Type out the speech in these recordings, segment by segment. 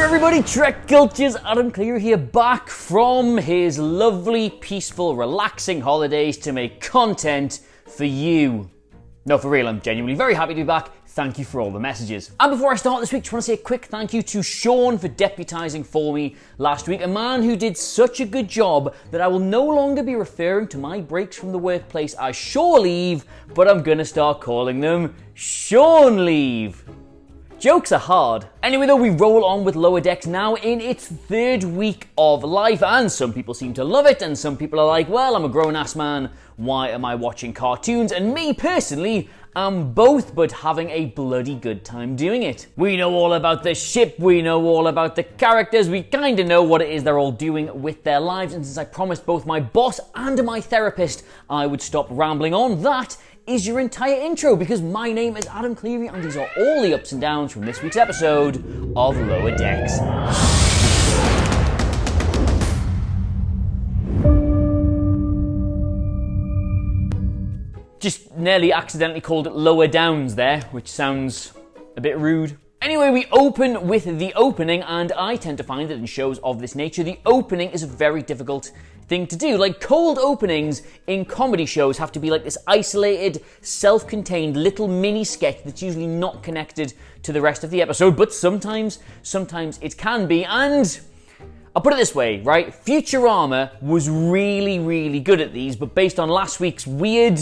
everybody, Trek Cultures, Adam Clery here, back from his lovely, peaceful, relaxing holidays to make content for you. No, for real, I'm genuinely very happy to be back. Thank you for all the messages. And before I start this week, just want to say a quick thank you to Seán for deputising for me last week, a man who did such a good job that I will no longer be referring to my breaks from the workplace as Seán Leave, but I'm gonna start calling them Seán Leave. Jokes are hard. Anyway though, we roll on with Lower Decks now in its third week of life, and some people seem to love it, and some people are like, well, I'm a grown-ass man, why am I watching cartoons? And me personally, I'm both, but having a bloody good time doing it. We know all about the ship, we know all about the characters, we kinda know what it is they're all doing with their lives, and since I promised both my boss and my therapist I would stop rambling on, that is your entire intro, because my name is Adam Clery and these are all the ups and downs from this week's episode of Lower Decks. Just nearly accidentally called it Lower Downs there, which sounds a bit rude. Anyway, we open with the opening, and I tend to find that in shows of this nature, the opening is a very difficult thing to do. Like, cold openings in comedy shows have to be like this isolated, self-contained little mini sketch that's usually not connected to the rest of the episode, but sometimes it can be, and I'll put it this way, right? Futurama was really good at these, but based on last week's weird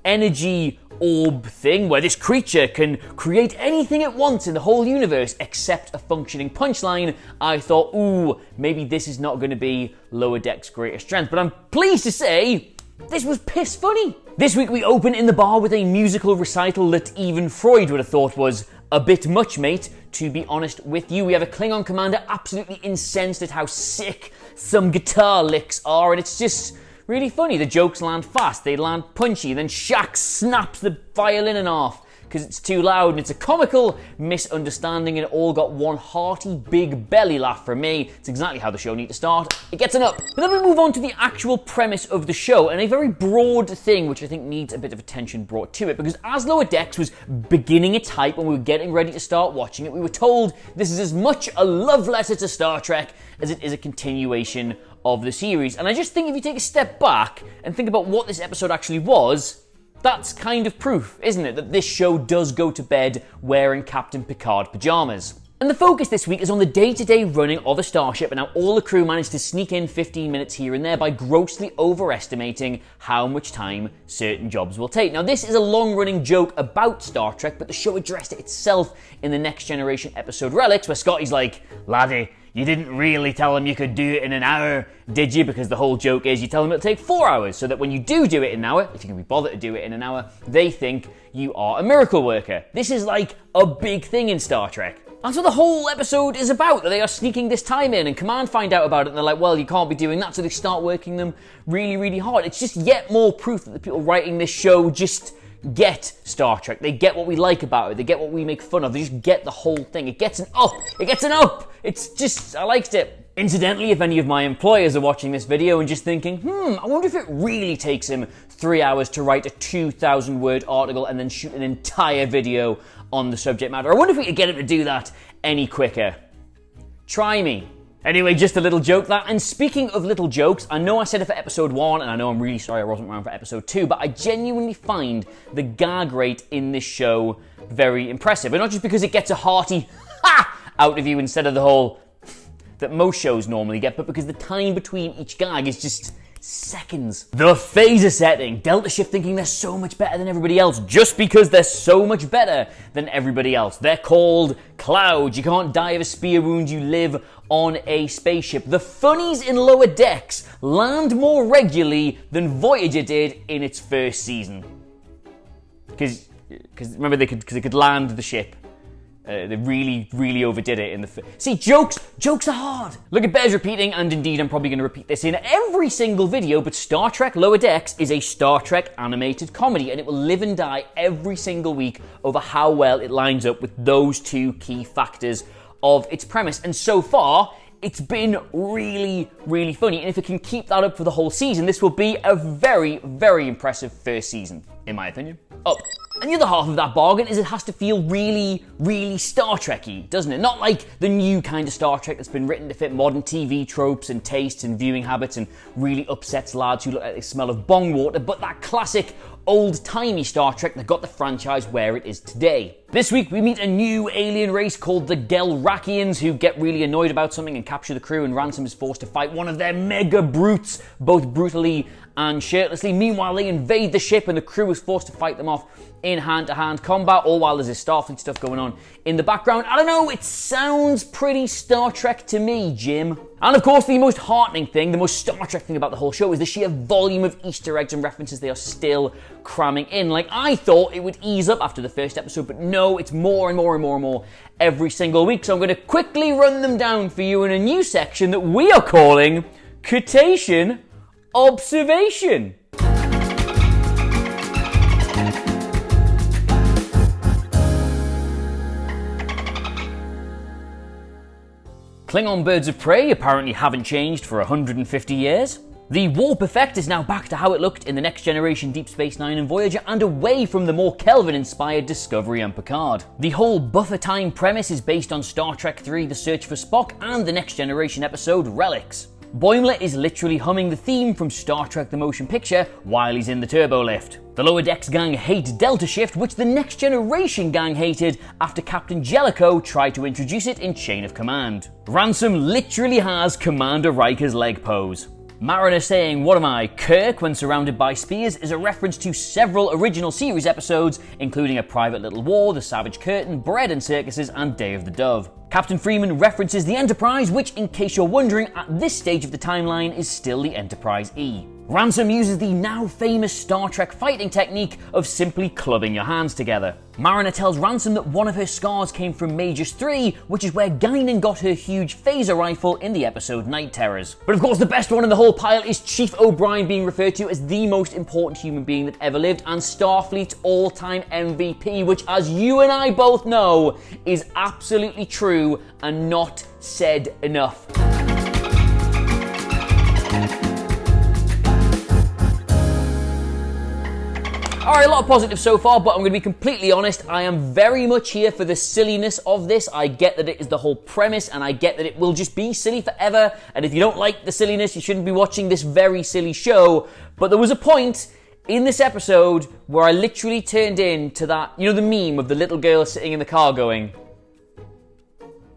energy orb thing where this creature can create anything it wants in the whole universe except a functioning punchline, I thought, ooh, maybe this is not going to be Lower Deck's greatest strength. But I'm pleased to say this was piss funny. This week we open in the bar with a musical recital that even Freud would have thought was a bit much, mate, to be honest with you. We have a Klingon commander absolutely incensed at how sick some guitar licks are, and it's just really funny. The jokes land fast, they land punchy, then Shaq snaps the violin in half because it's too loud, and it's a comical misunderstanding, and it all got one hearty big belly laugh from me. It's exactly how the show needs to start. It gets an up. But then we move on to the actual premise of the show, and a very broad thing which I think needs a bit of attention brought to it, because as Lower Decks was beginning its hype when we were getting ready to start watching it, we were told this is as much a love letter to Star Trek as it is a continuation of the series. And I just think if you take a step back and think about what this episode actually was, that's kind of proof, isn't it, that this show does go to bed wearing Captain Picard pajamas. And the focus this week is on the day-to-day running of a starship and how all the crew managed to sneak in 15 minutes here and there by grossly overestimating how much time certain jobs will take. Now, this is a long-running joke about Star Trek, but the show addressed it itself in the Next Generation episode Relics, where Scotty's like, laddie, you didn't really tell them you could do it in an hour, did you? Because the whole joke is you tell them it'll take 4 hours, so that when you do it in an hour, if you can be bothered to do it in an hour, they think you are a miracle worker. This is like a big thing in Star Trek. That's what the whole episode is about, that they are sneaking this time in, and Command find out about it, and they're like, well, you can't be doing that, so they start working them really hard. It's just yet more proof that the people writing this show just get Star Trek. They get what we like about it. They get what we make fun of. They just get the whole thing. It gets an up. It gets an up. It's just, I liked it. Incidentally, if any of my employers are watching this video and just thinking, I wonder if it really takes him 3 hours to write a 2,000-word article and then shoot an entire video on the subject matter. I wonder if we could get him to do that any quicker. Try me. Anyway, just a little joke that. And speaking of little jokes, I know I said it for episode 1, and I know I'm really sorry I wasn't around for episode 2, but I genuinely find the gag rate in this show very impressive. And not just because it gets a hearty ha out of you instead of the whole that most shows normally get, but because the time between each gag is just seconds. The phaser setting. Delta Shift thinking they're so much better than everybody else just because they're so much better than everybody else. They're called clouds. You can't die of a spear wound. You live on a spaceship. The funnies in Lower Decks land more regularly than Voyager did in its first season. Because remember, they could land the ship. They really overdid it in the... See, jokes are hard. Look, it bears repeating, and indeed I'm probably going to repeat this in every single video, but Star Trek Lower Decks is a Star Trek animated comedy, and it will live and die every single week over how well it lines up with those two key factors of its premise. And so far, it's been really funny, and if it can keep that up for the whole season, this will be a very impressive first season. in my opinion. Up. And the other half of that bargain is it has to feel really, really Star Trek-y, doesn't it? Not like the new kind of Star Trek that's been written to fit modern TV tropes and tastes and viewing habits and really upsets lads who look like they smell of bong water, but that classic old-timey Star Trek that got the franchise where it is today. This week we meet a new alien race called the Gelrakians who get really annoyed about something and capture the crew, and Ransom is forced to fight one of their mega brutes, both brutally and shirtlessly. Meanwhile, they invade the ship and the crew is forced to fight them off in hand-to-hand combat, all while there's this Starfleet stuff going on in the background. I don't know, it sounds pretty Star Trek to me, Jim. And of course, the most heartening thing, the most Star Trek thing about the whole show is the sheer volume of Easter eggs and references they are still cramming in. Like, I thought it would ease up after the first episode, but no, it's more and more and more and more every single week. So I'm going to quickly run them down for you in a new section that we are calling Quotation Observation. Klingon birds of prey apparently haven't changed for 150 years. The warp effect is now back to how it looked in the Next Generation Deep Space Nine and Voyager, and away from the more Kelvin-inspired Discovery and Picard. The whole buffer time premise is based on Star Trek III: The Search for Spock and the Next Generation episode Relics. Boimler is literally humming the theme from Star Trek the Motion Picture while he's in the turbo lift. The Lower Decks gang hate Delta Shift, which the Next Generation gang hated after Captain Jellicoe tried to introduce it in Chain of Command. Ransom literally has Commander Riker's leg pose. Mariner saying, "What am I, Kirk?" when surrounded by spears is a reference to several original series episodes, including A Private Little War, The Savage Curtain, Bread and Circuses, and Day of the Dove. Captain Freeman references the Enterprise, which, in case you're wondering, at this stage of the timeline is still the Enterprise E. Ransom uses the now famous Star Trek fighting technique of simply clubbing your hands together. Mariner tells Ransom that one of her scars came from Magus 3, which is where Guinan got her huge phaser rifle in the episode Night Terrors. But of course the best one in the whole pile is Chief O'Brien being referred to as the most important human being that ever lived and Starfleet's all-time MVP, which, as you and I both know, is absolutely true and not said enough. Alright, a lot of positives so far, but I'm going to be completely honest, I am very much here for the silliness of this. I get that it is the whole premise, and I get that it will just be silly forever, and if you don't like the silliness, you shouldn't be watching this very silly show. But there was a point in this episode where I literally turned into that, you know, the meme of the little girl sitting in the car going,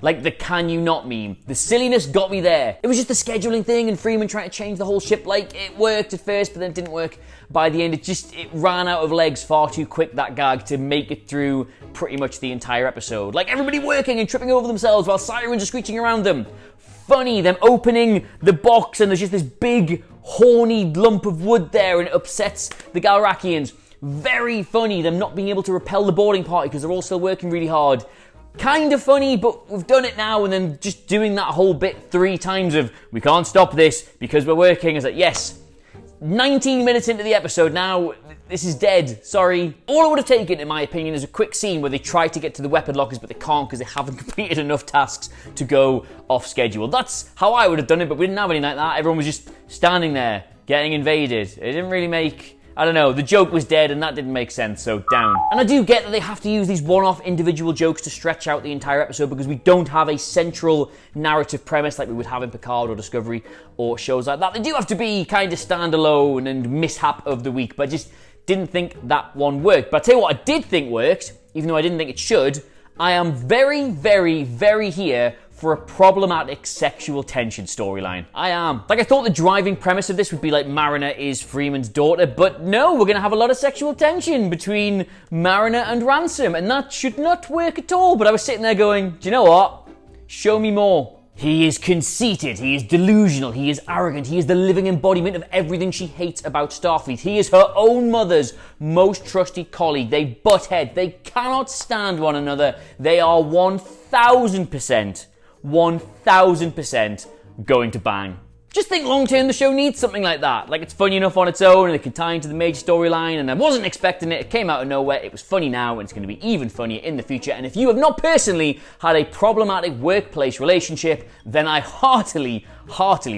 like the "can you not" meme. The silliness got me there. It was just the scheduling thing and Freeman trying to change the whole ship. Like, it worked at first, but then it didn't work by the end. It ran out of legs far too quick, that gag, to make it through pretty much the entire episode. Like, everybody working and tripping over themselves while sirens are screeching around them. Funny, them opening the box and there's just this big, horny lump of wood there and it upsets the Gelrakians. Very funny, them not being able to repel the boarding party because they're all still working really hard. Kind of funny, but we've done it now, and then just doing that whole bit 3 times of, we can't stop this because we're working. It's like, yes, 19 minutes into the episode now, this is dead, sorry. All it would have taken, in my opinion, is a quick scene where they try to get to the weapon lockers, but they can't because they haven't completed enough tasks to go off schedule. That's how I would have done it, but we didn't have anything like that. Everyone was just standing there, getting invaded. It didn't really make... I don't know, the joke was dead and that didn't make sense, so down. And I do get that they have to use these one-off individual jokes to stretch out the entire episode because we don't have a central narrative premise like we would have in Picard or Discovery or shows like that. They do have to be kind of standalone and mishap of the week, but I just didn't think that one worked. But I'll tell you what I did think worked, even though I didn't think it should. I am very, very, very here for a problematic sexual tension storyline. I am. Like, I thought the driving premise of this would be like Mariner is Freeman's daughter, but no, we're going to have a lot of sexual tension between Mariner and Ransom, and that should not work at all. But I was sitting there going, do you know what? Show me more. He is conceited, he is delusional, he is arrogant, he is the living embodiment of everything she hates about Starfleet. He is her own mother's most trusty colleague. They butt heads, they cannot stand one another. They are 1,000% going to bang. Just think long term the show needs something like that. Like, it's funny enough on its own and it can tie into the major storyline, and I wasn't expecting it. It came out of nowhere. It was funny now and it's going to be even funnier in the future. And if you have not personally had a problematic workplace relationship, then I heartily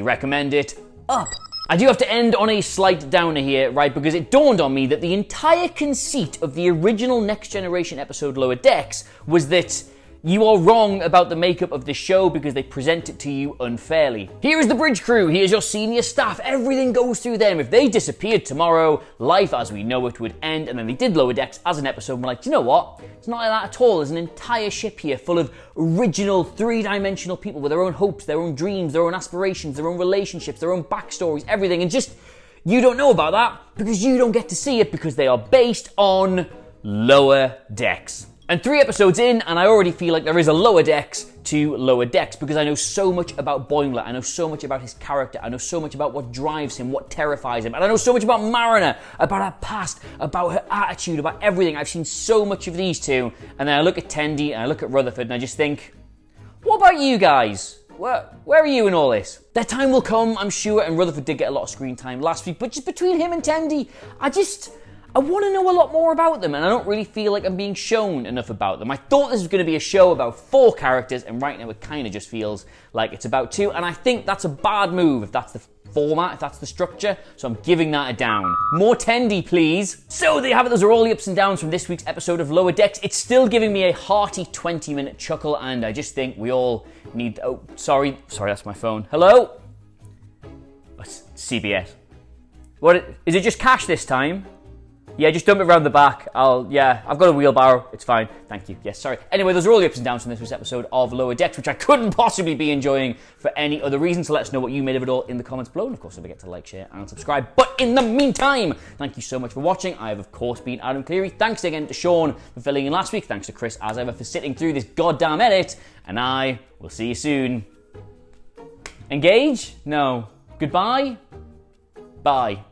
recommend it. Up. I do have to end on a slight downer here, right, because it dawned on me that the entire conceit of the original Next Generation episode Lower Decks was that you are wrong about the makeup of the show because they present it to you unfairly. Here is the bridge crew, here's your senior staff, everything goes through them. If they disappeared tomorrow, life as we know it would end, and then they did Lower Decks as an episode, and we're like, do you know what? It's not like that at all. There's an entire ship here full of original three-dimensional people with their own hopes, their own dreams, their own aspirations, their own relationships, their own backstories, everything, and just, you don't know about that because you don't get to see it because they are based on Lower Decks. And 3 episodes in, and I already feel like there is a Lower Decks to Lower Decks because I know so much about Boimler, I know so much about his character, I know so much about what drives him, what terrifies him, and I know so much about Mariner, about her past, about her attitude, about everything. I've seen so much of these two, and then I look at Tendi and I look at Rutherford and I just think, what about you guys? Where are you in all this? Their time will come, I'm sure, and Rutherford did get a lot of screen time last week, but just between him and Tendi, I want to know a lot more about them, and I don't really feel like I'm being shown enough about them. I thought this was going to be a show about 4 characters, and right now it kind of just feels like it's about 2, and I think that's a bad move if that's the format, if that's the structure, so I'm giving that a down. More Tendi, please. So there you have it, those are all the ups and downs from this week's episode of Lower Decks. It's still giving me a hearty 20-minute chuckle, and I just think we all need... Oh, sorry, that's my phone. Hello? Oh, it's CBS. What, is it just cash this time? Yeah, just dump it around the back. I've got a wheelbarrow. It's fine. Thank you. Yes, sorry. Anyway, those are all the ups and downs from this week's episode of Lower Decks, which I couldn't possibly be enjoying for any other reason. So let us know what you made of it all in the comments below. And of course, don't forget to like, share, and subscribe. But in the meantime, thank you so much for watching. I have, of course, been Adam Clery. Thanks again to Sean for filling in last week. Thanks to Chris, as ever, for sitting through this goddamn edit. And I will see you soon. Engage? No. Goodbye? Bye.